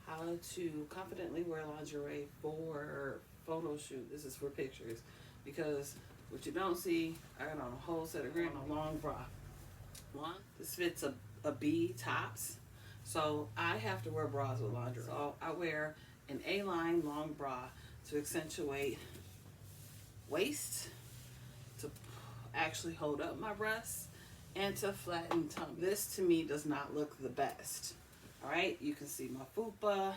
how to confidently wear lingerie for photo shoot. This is for pictures, because what you don't see, I got on a whole set of green on a long bra. This fits a B tops, so I have to wear bras with lingerie. So I wear an A-line long bra to accentuate waist, to actually hold up my breasts, and to flatten tummy. This to me does not look the best. All right, you can see my fupa,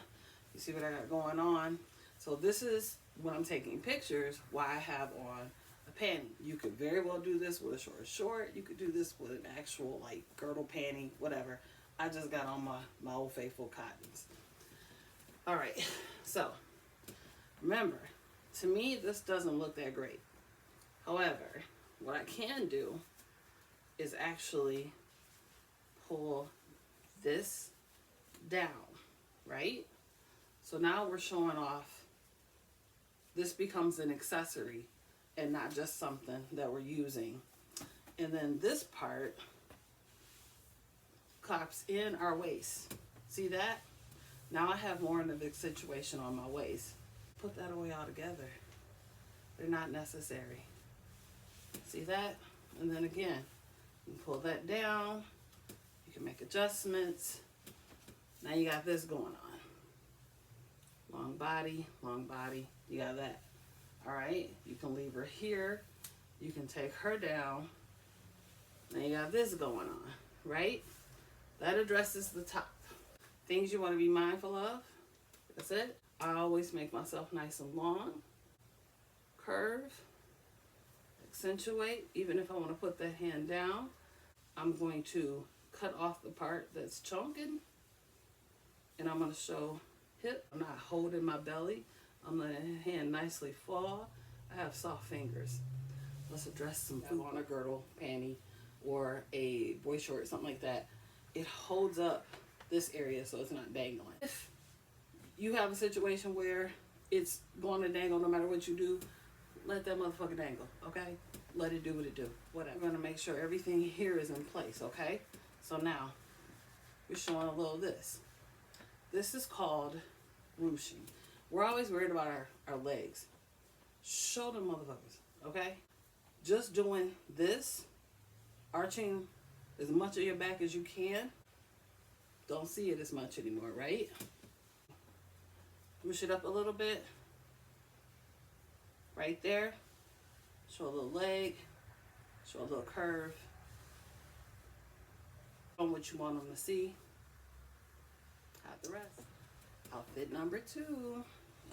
you see what I got going on. So this is when I'm taking pictures, why I have on a panty. You could very well do this with a short. You could do this with an actual like girdle panty, whatever. I just got on my old faithful cottons. All right, so remember, to me, this doesn't look that great. However, what I can do is actually pull this down, right? So now we're showing off. This becomes an accessory and not just something that we're using. And then this part claps in our waist. See that? Now I have more of a situation on my waist. Put that away altogether. They're not necessary. See that? And then again, you pull that down. You can make adjustments. Now you got this going on. Long body, you got that. All right, you can leave her here. You can take her down. Now you got this going on, right? That addresses the top. Things you want to be mindful of, that's it. I always make myself nice and long. Curve, accentuate. Even if I want to put that hand down, I'm going to cut off the part that's chunking, and I'm going to show hip. I'm not holding my belly. I'm letting the hand nicely fall. I have soft fingers. Let's address some food on a girdle, panty, or a boy short, something like that. It holds up this area so it's not dangling. If you have a situation where it's going to dangle no matter what you do, let that motherfucker dangle, okay? Let it do what it do, whatever. I'm gonna make sure everything here is in place, okay? So now, we're showing a little of this. This is called ruching. We're always worried about our legs. Show them motherfuckers, okay? Just doing this, arching as much of your back as you can. Don't see it as much anymore, right? Push it up a little bit. Right there. Show a little leg. Show a little curve. On what you want them to see. Hide the rest. Outfit number 2.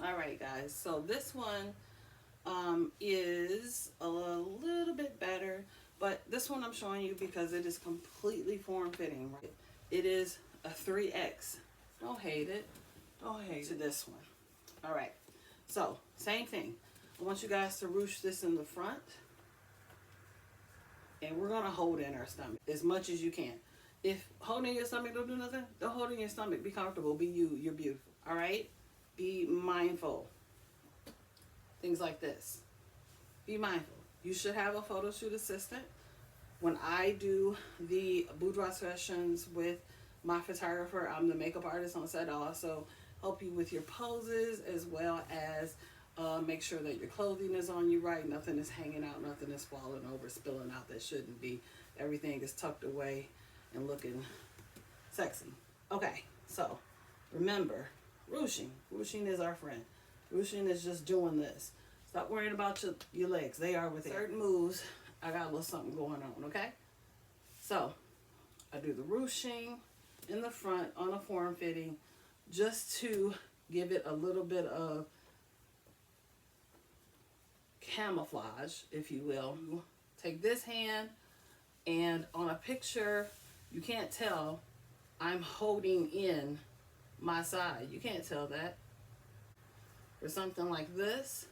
All right, guys. So this one is a little bit better, but this one I'm showing you because it is completely form-fitting. Right? It is a 3X. Don't hate it. Don't hate to this one. All right. So same thing. I want you guys to ruche this in the front, and we're gonna hold in our stomach as much as you can. If holding your stomach don't do nothing, don't hold in your stomach. Be comfortable. Be you. You're beautiful. All right. Be mindful. Things like this. Be mindful. You should have a photo shoot assistant. When I do the boudoir sessions with my photographer, I'm the makeup artist on set. I also help you with your poses, as well as make sure that your clothing is on you right. Nothing is hanging out. Nothing is falling over, spilling out that shouldn't be. Everything is tucked away and looking sexy. Okay, so remember, ruching. Ruching is our friend. Ruching is just doing this. Stop worrying about your legs. They are with certain moves. I got a little something going on, okay? So I do the ruching in the front on a form fitting just to give it a little bit of camouflage, if you will. Take this hand, and on a picture, you can't tell I'm holding in my side. You can't tell that. For something like this,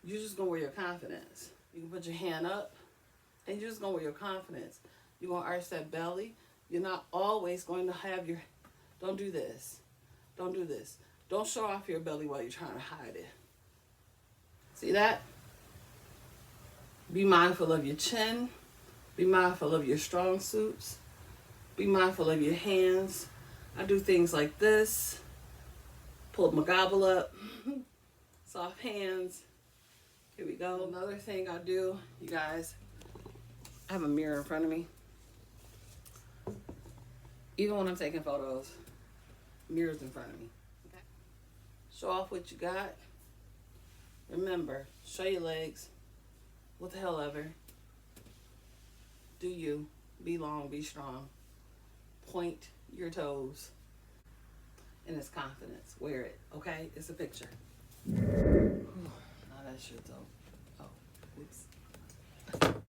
you're just gonna wear your confidence. You can put your hand up, and you're just gonna wear your confidence. You're gonna arch that belly. You're not always going to have your, don't do this. Don't do this. Don't show off your belly while you're trying to hide it. See that? Be mindful of your chin. Be mindful of your strong suits. Be mindful of your hands. I do things like this. Pull my gobble up. Soft hands. Here we go. Another thing I do, you guys, I have a mirror in front of me. Even when I'm taking photos, mirrors in front of me. Okay. Show off what you got. Remember, show your legs. What the hell ever. Do you. Be long, be strong. Point your toes. And it's confidence. Wear it, okay? It's a picture. Now that shit's over. Oh, oops.